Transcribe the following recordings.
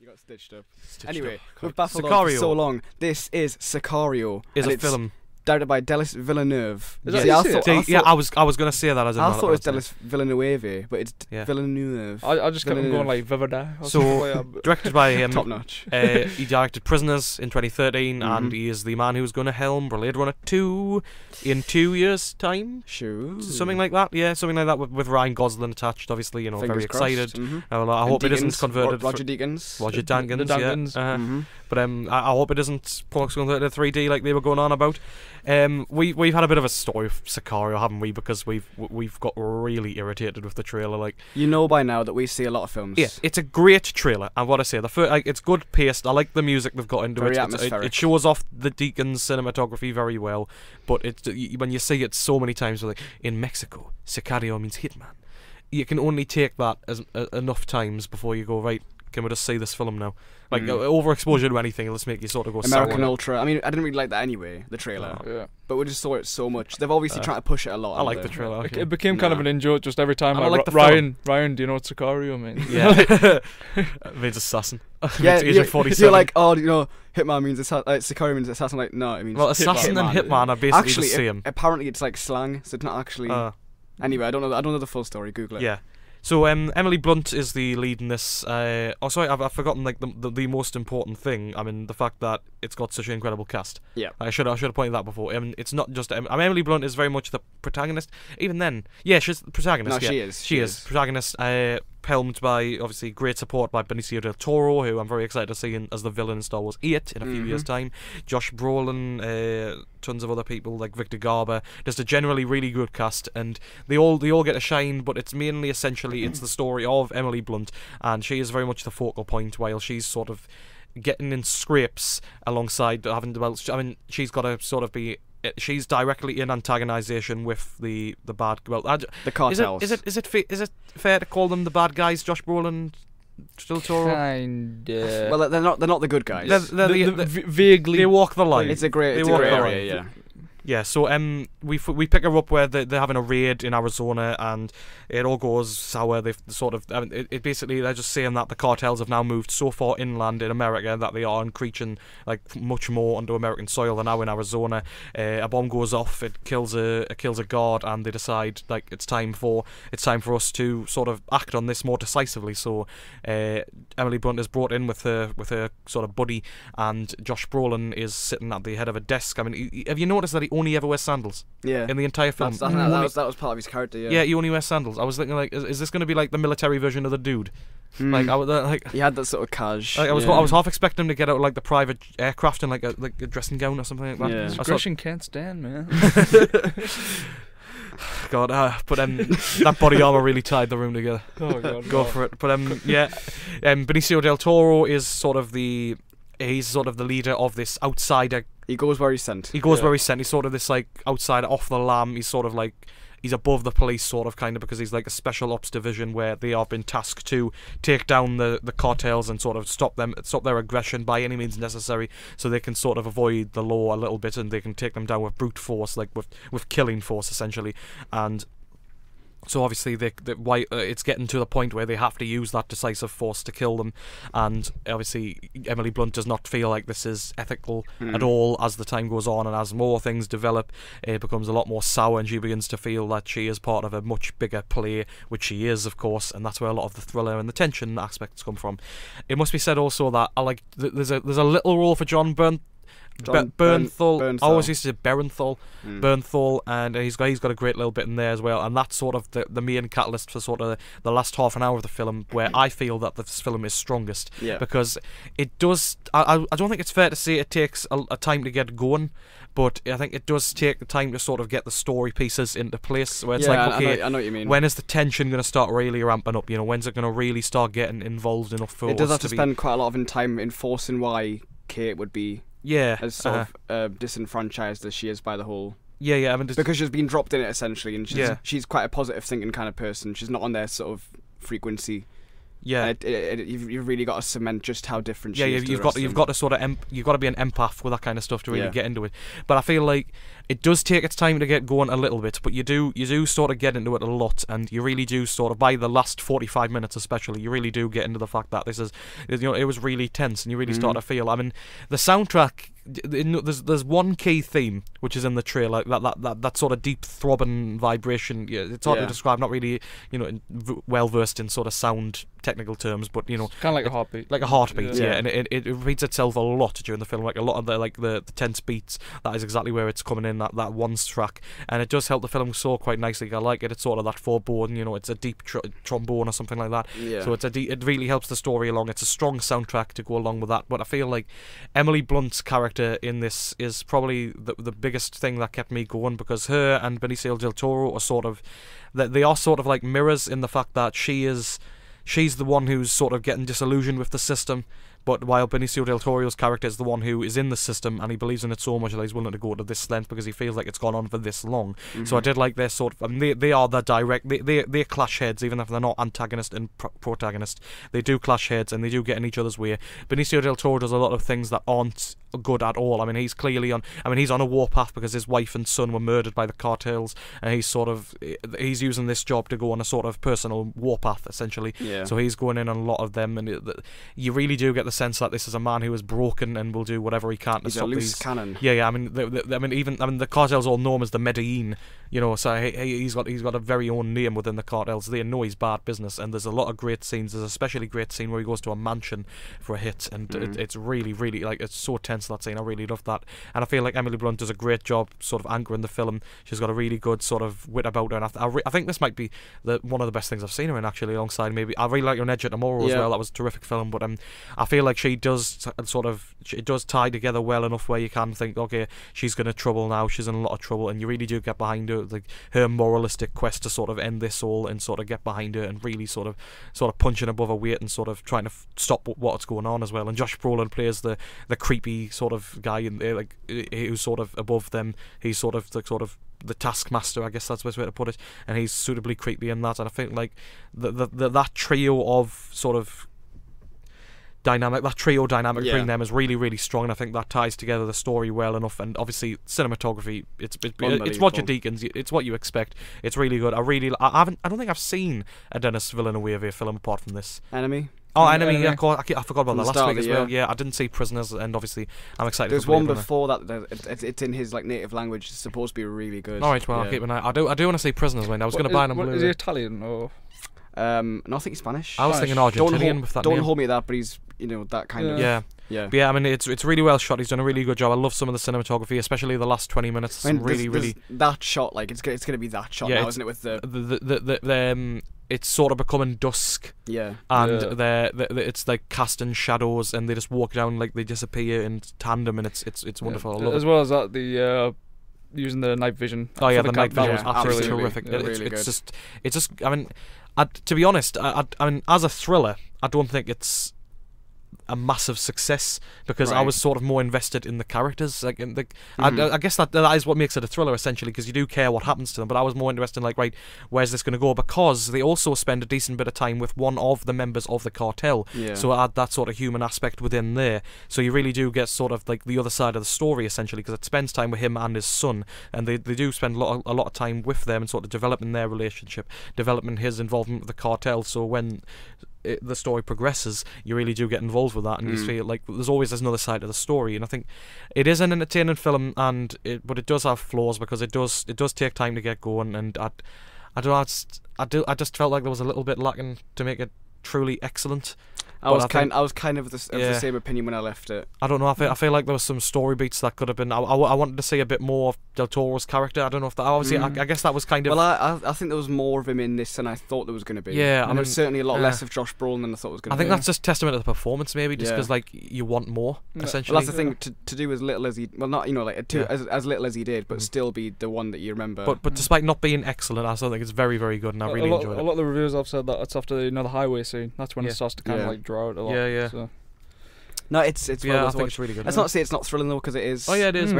You got stitched up. Stitched Anyway, up. we've baffled on for Sicario so long. This is Sicario. is and a it's film. directed by Delis Villeneuve. Is that See, how you say it? I was gonna say that as I thought it was Delis Villeneuve, but it's Yeah. Villeneuve. I just kept on going like Vivada. or something like that. Directed by him. Top notch. He directed Prisoners in 2013, and he is the man who's going to helm Blade Runner 2 in 2 years' time. Sure. Something like that, yeah, something like that with Ryan Gosling attached, obviously, you know, Fingers very excited. crossed. I hope it isn't converted. Roger Deakins. Roger The Dankins, Dankins. yeah. But I hope it isn't converted to 3D like they were going on about. We've had a bit of a story of Sicario, haven't we? Because we've got really irritated with the trailer. Like, You know by now that we see a lot of films. yeah, it's a great trailer, and what I say, the first, like, it's good paced. I like the music they've got into Very it. atmospheric. It shows off the Deakins cinematography very well. But when you see it so many times, like in Mexico, Sicario means hitman. You can only take that as enough times before you go, right, can we just see this film now? Like, overexposure to anything, it'll just make you sort of go American sour. Ultra. I mean, I didn't really like that anyway, the trailer. Yeah. But we just saw it so much. They've obviously tried to push it a lot. I like the haven't they? trailer. It became kind of an in-joke just every time. I like the Ryan, do you know what Sicario means? Yeah. It means assassin. Yeah, It's Agent 47. you're like, oh, you know, Hitman means Sicario means assassin. Like, no, it means Well, assassin and hitman are basically actually, the same. Apparently, it's like slang, so it's not actually. Anyway, I don't know the full story. Google it. Yeah. So Emily Blunt is the lead in this. Sorry, I've forgotten like the most important thing. I mean, the fact that it's got such an incredible cast. Yeah. I should have pointed that before. It's not just. Emily Blunt is very much the protagonist. Even then, yeah, she's the protagonist. No, yeah. she is. She is protagonist. Helmed by, obviously, great support by Benicio del Toro, who I'm very excited to see as the villain in Star Wars 8 in a few years' time. Josh Brolin, tons of other people like Victor Garber. Just a generally really good cast, and they all get a shine. But it's mainly, essentially, it's the story of Emily Blunt, and she is very much the focal point, while she's sort of getting in scrapes alongside having. Well, I mean, she's got to sort of be. She's directly in antagonisation with the bad. Well, The cartels. Is it fair to call them the bad guys? Josh Brolin, Del Toro. Kinda. Well, they're not the good guys. They're vaguely. they walk the line. It's a grey They walk the area. line. Yeah. Yeah, so we pick her up where they're having a raid in Arizona, and it all goes sour. They've sort of it basically, they're just saying that the cartels have now moved so far inland in America that they are encroaching like much more onto American soil. They're now in Arizona. A bomb goes off. It kills a guard, and they decide like it's time for us to sort of act on this more decisively. So Emily Blunt is brought in with her sort of buddy, and Josh Brolin is sitting at the head of a desk. I mean, have you noticed that he only ever wears sandals Yeah. in the entire film? That was part of his character. Yeah. Yeah, he only wears sandals. I was thinking, like, is this going to be like the military version of the dude? Like, He had that sort of cash. I was half expecting him to get out like the private aircraft in like a dressing gown or something like that. Yeah. I thought, Discretion can't stand, man. God, but that body armor really tied the room together. Oh god. Go for it. But yeah, Benicio del Toro is sort of the leader of this outsider. He goes where he's sent. He goes where he's sent. He's sort of this like outsider off the lam. He's sort of like he's above the police, sort of kind of, because he's like a special ops division where they have been tasked to take down the cartels and sort of stop their aggression by any means necessary, so they can sort of avoid the law a little bit, and they can take them down with brute force, like with killing force essentially. And so obviously it's getting to the point where they have to use that decisive force to kill them, and obviously Emily Blunt does not feel like this is ethical at all. As the time goes on and as more things develop, it becomes a lot more sour, and she begins to feel that she is part of a much bigger play, which she is, of course, and that's where a lot of the thriller and the tension aspects come from. It must be said also that I like there's a little role for John Bernthal. I always used to say Bernthal. Bernthal, and he's got a great little bit in there as well, and that's sort of the main catalyst for sort of the last half an hour of the film, where I feel that this film is strongest, because it does. I don't think it's fair to say it takes a time to get going, but I think it does take the time to sort of get the story pieces into place, where it's like, okay, I know what you mean. when is the tension going to start really ramping up? You know, when's it going to really start getting involved enough for us? It does have to spend quite a lot of time enforcing why Kate would be as sort of disenfranchised as she is by the whole. Yeah. I mean, because she's been dropped in it essentially, and she's quite a positive thinking kind of person. She's not on their sort of frequency. Yeah, you've really got to cement just how different she is. You've got to sort of you've got to be an empath with that kind of stuff to really get into it. But I feel like it does take its time to get going a little bit, but you do sort of get into it a lot, and you really do sort of, by the last 45 minutes especially, you really do get into the fact that this is, it was really tense, and you really start to feel. I mean, the soundtrack. There's one key theme which is in the trailer, that sort of deep throbbing vibration. Yeah, it's hard to describe. Not really, well versed in sort of sound technical terms, but kind of like a heartbeat. Like a heartbeat, yeah. And it repeats itself a lot during the film. Like a lot of the tense beats. That is exactly where it's coming in. That one track, and it does help the film soar quite nicely. I like it. It's sort of that foreboding. It's a deep trombone or something like that. Yeah. So it really helps the story along. It's a strong soundtrack to go along with that. But I feel like Emily Blunt's character in this is probably the biggest thing that kept me going, because her and Benicio del Toro are sort of, they are sort of like mirrors in the fact that she's the one who's sort of getting disillusioned with the system, but while Benicio del Toro's character is the one who is in the system and he believes in it so much that he's willing to go to this length because he feels like it's gone on for this long. So I did like their sort of, I mean, they are the direct, they clash heads, even if they're not antagonist and protagonist. They do clash heads and they do get in each other's way. Benicio del Toro does a lot of things that aren't good at all. I mean, he's clearly on a warpath because his wife and son were murdered by the cartels, and he's using this job to go on a sort of personal warpath essentially. Yeah. So he's going in on a lot of them, and you really do get the sense that this is a man who is broken and will do whatever he can to stop these. He's a loose cannon. Yeah. I mean, the cartels all know him as the Medellin. So he's got a very own name within the cartels. They know he's bad business, and there's a lot of great scenes. There's a especially great scene where he goes to a mansion for a hit, and it's really, really, like, it's so tense, that scene. I really love that, and I feel like Emily Blunt does a great job sort of anchoring the film. She's got a really good sort of wit about her, and I think this might be one of the best things I've seen her in, actually, alongside maybe, I really like Your Edge of Tomorrow as well. That was a terrific film, but I feel like it does tie together well enough where you can think, okay, she's going to trouble now, she's in a lot of trouble, and you really do get behind her, like her moralistic quest to sort of end this all and sort of get behind her and really sort of punching above her weight and sort of trying to stop what's going on as well. And Josh Brolin plays the creepy sort of guy in there, like, who's sort of above them. He's sort of the taskmaster, I guess that's the best way to put it, and he's suitably creepy in that. And I think like that trio of sort of dynamic between them is really, really strong, and I think that ties together the story well enough. And obviously cinematography, it's Roger Deakins, it's what you expect. It's really good. I don't think I've seen a Denis Villeneuve film apart from this. Enemy. Oh, Enemy. Yeah, of course. I forgot about that last week as well. Yeah, I didn't see Prisoners, and obviously I'm excited. There's one before that. It's in his like native language. It's supposed to be really good. All right, well, I'll keep an eye. I do want to see Prisoners. I was going to buy it on Blu-ray. Is he Italian or? No, I think he's Spanish. I was thinking Argentinian with that name. Don't hold me to that, but he's that kind of. Yeah. But yeah, I mean, it's really well shot. He's done a really good job. I love some of the cinematography, especially the last 20 minutes. I mean, really that shot, like it's gonna be that shot now, isn't it? With the it's sort of becoming dusk. Yeah. And it's like casting shadows, and they just walk down, like they disappear in tandem, and it's wonderful. I love as it. well as that, the using the night vision. Oh yeah, the night vision was absolutely terrific. Really it's just. I mean, to be honest, I mean, as a thriller, I don't think it's a massive success, because I was sort of more invested in the characters. Like, I guess that is what makes it a thriller, essentially, because you do care what happens to them. But I was more interested in, like, right, where's this going to go? Because they also spend a decent bit of time with one of the members of the cartel. Yeah. So add that sort of human aspect within there. So you really do get sort of like the other side of the story, essentially, because it spends time with him and his son, and they do spend a lot of time with them and sort of developing their relationship, developing his involvement with the cartel. So when the story progresses, you really do get involved with that, and you feel like there's always another side of the story. And I think it is an entertaining film, but it does have flaws, because it does take time to get going, and I just felt like there was a little bit lacking to make it truly excellent. I was kind of the same opinion when I left it. I don't know. I feel like there was some story beats that could have been. I wanted to see a bit more of Del Toro's character. I don't know if that. Obviously, I guess that was kind of. Well, I think there was more of him in this than I thought there was going to be. Yeah, and there was certainly a lot less of Josh Brolin than I thought it was going to be. I think that's just testament to the performance, maybe, just because like you want more. Essentially, well, that's the thing, to do as little as he. Well, not as little as he did, but still be the one that you remember. But despite not being excellent, I still think it's very, very good, and I really enjoyed it. A lot of the reviews have said that it's after the highway scene. That's when it starts to kind of like draw out a lot. Yeah. So. No, it's I think it's really good. Let's not say it's not thrilling though, because it is. Oh yeah, it is.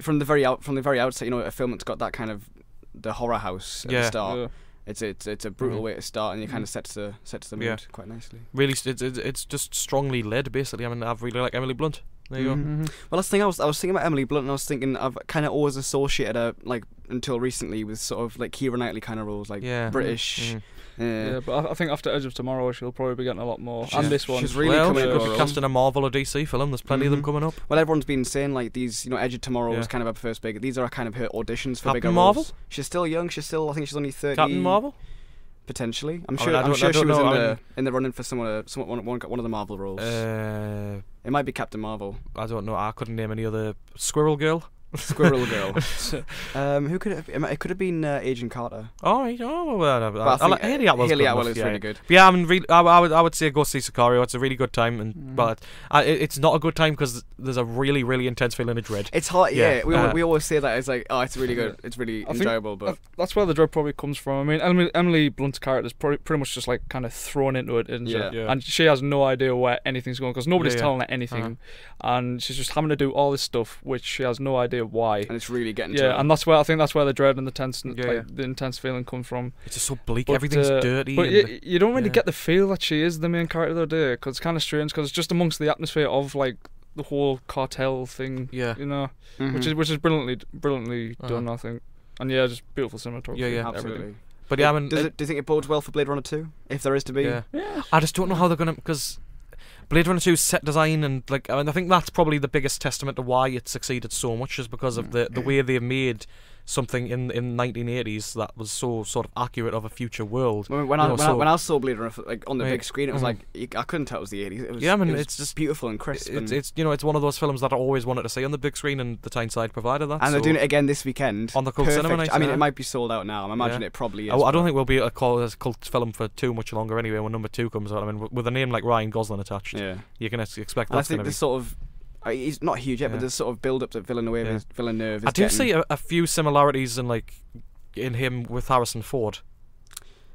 From the very outset, a film that's got that kind of the horror house at the start. it's a brutal way to start, and it kind of sets the mood quite nicely. Really, it's just strongly led, basically. I mean, I really like Emily Blunt. There you go. Well, that's the thing. I was thinking about Emily Blunt, and I was thinking I've kind of always associated her, like, until recently, with sort of like Keira Knightley kind of roles, like British. Yeah, but I think after Edge of Tomorrow, she'll probably be getting a lot more. And this one, she's really coming. She could be casting a Marvel or DC film. There's plenty of them coming up. Well, everyone's been saying like these, Edge of Tomorrow was kind of her first big. These are kind of her auditions for Captain bigger Marvel? roles. She's still young. I think she's only 30. Captain Marvel. Potentially, I'm sure she was in the running for one of the Marvel roles. It might be Captain Marvel. I don't know. I couldn't name any other. Squirrel Girl. Squirrel Girl. Who could it have? It could have been Agent Carter. Oh, right. Oh, well, Haley Atwell is really good. But yeah, I mean, I would say go see Sicario. It's a really good time, and but it's not a good time because there's a really, really intense feeling of dread. It's hard. Yeah, we always say that. It's like, oh, it's really good. It's really enjoyable. But that's where the dread probably comes from. I mean, Emily Blunt's character is pretty much just like kind of thrown into it, isn't she? Yeah. And she has no idea where anything's going because nobody's telling her anything, and she's just having to do all this stuff which she has no idea why. And it's really getting to her. And that's where I think the dread and the intense feeling comes from. It's just so bleak. Everything's dirty. But you don't really get the feel that she is the main character of the day, because it's kind of strange, because it's just amongst the atmosphere of like the whole cartel thing. Yeah. Which is brilliantly done, I think. And just beautiful cinematography. Yeah, absolutely. Everything. But yeah, I mean, do you think it bodes well for Blade Runner 2, if there is to be? Yeah. I just don't know how they're gonna, because Blade Runner 2's set design and I think that's probably the biggest testament to why it succeeded so much, is because of the way they made something in the 1980s that was so sort of accurate of a future world. When I saw Blade Runner on the big screen, it was like I couldn't tell it was the 80s. It was, it's just beautiful and crisp. It's one of those films that I always wanted to see on the big screen, and the Tyneside provided that. And they're doing it again this weekend on the Cult Cinema Night. I mean, it might be sold out now. I imagine it probably is. I don't think we'll be a cult film for too much longer anyway. When number 2 comes out, I mean, with a name like Ryan Gosling attached, you can expect. I think the sort of. He's not huge yet, but there's sort of build up that Villeneuve is I do see a few similarities in him with Harrison Ford.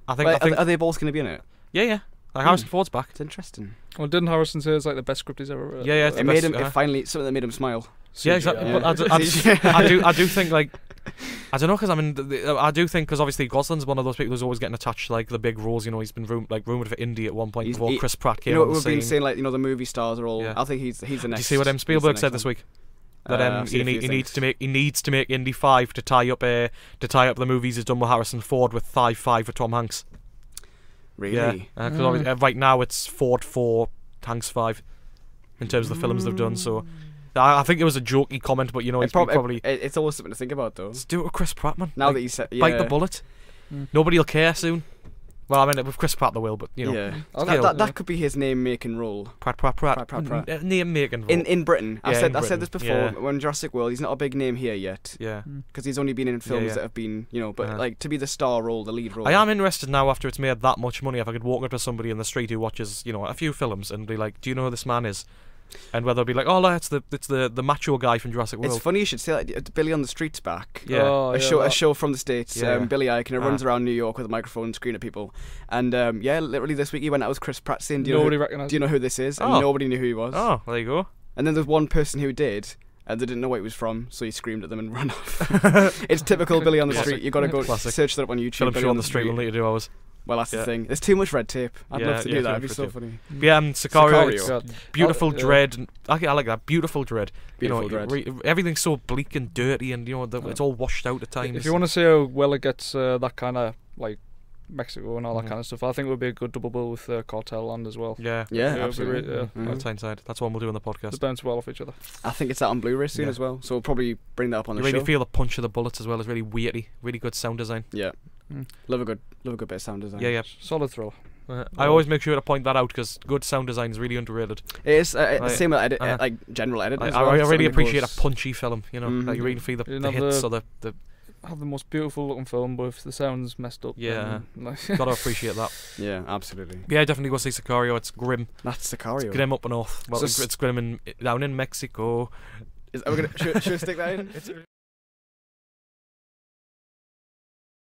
I think are they both going to be in it? Yeah. Like Harrison Ford's back. It's interesting. Well, didn't Harrison say it's like the best script he's ever read? Yeah. It made him finally something that made him smile. Yeah, exactly. But I do think I don't know, because I mean I do think, because obviously Gosling's one of those people who's always getting attached to like the big roles. He's been rumoured for Indy at one point before Chris Pratt came on the scene. We've been saying the movie stars are all. I think he's the next. Do you see what Spielberg said this week? That he needs to make Indy 5 to tie up the movies he's done with Harrison Ford with Thigh 5 for Tom Hanks. Really? Yeah, because right now it's Ford 4, Hanks 5 in terms of the films they've done. So I think it was a jokey comment, but it's always something to think about, though. Just do it with Chris Pratt, man. Now that you said, bite the bullet. Nobody will care soon. Well, I mean, with Chris Pratt they will, but that could be his name-making role. Pratt. Name-making role in Britain. I said this before. When Jurassic World, he's not a big name here yet. Yeah, because he's only been in films that have been, but like to be the star role, the lead role. I am interested now, after it's made that much money, if I could walk up to somebody in the street who watches, a few films and be like, "Do you know who this man is?" And whether they'll be like, "Oh, it's the macho guy from Jurassic World." It's funny you should say that. Billy on the Street's back. Yeah, a show from the States. Billy Eichner runs around New York with a microphone and screen at people. And literally this week he went out with Chris Pratt saying, "Do you know who this is?" And nobody knew who he was. Oh, there you go. And then there's one person who did, and they didn't know where he was from, so he screamed at them and ran off. It's typical Billy on the Street. You got to go search that up on YouTube. Film on the Street will need to do ours. Well, that's the thing. There's too much red tape. I'd love to do that. It'd be so funny. Yeah, Sicario. Beautiful dread. I like that. Beautiful dread. Beautiful dread. Everything's so bleak and dirty, and it's all washed out at times. If you want to see how well it gets that kind of like Mexico and all that kind of stuff, I think it would be a good double bill with Cartel Land as well. Yeah, absolutely. Tyneside. That's what we'll do in the podcast. They bounce well off each other. I think it's out on Blu-ray soon as well, so we'll probably bring that up on the show. You really feel the punch of the bullets as well. It's really weighty, really good sound design. Yeah. Love a good bit of sound design. Yeah. Solid thriller. I always make sure to point that out, because good sound design is really underrated. It is same with general edit. I really appreciate a punchy film. Like you really feel the hits or the. Have the most beautiful looking film, but if the sound's messed up, gotta appreciate that. Yeah, absolutely. Yeah, definitely go see Sicario. It's grim. That's Sicario. It's grim up north. Well, it's grim down in Mexico. Should we stick that in?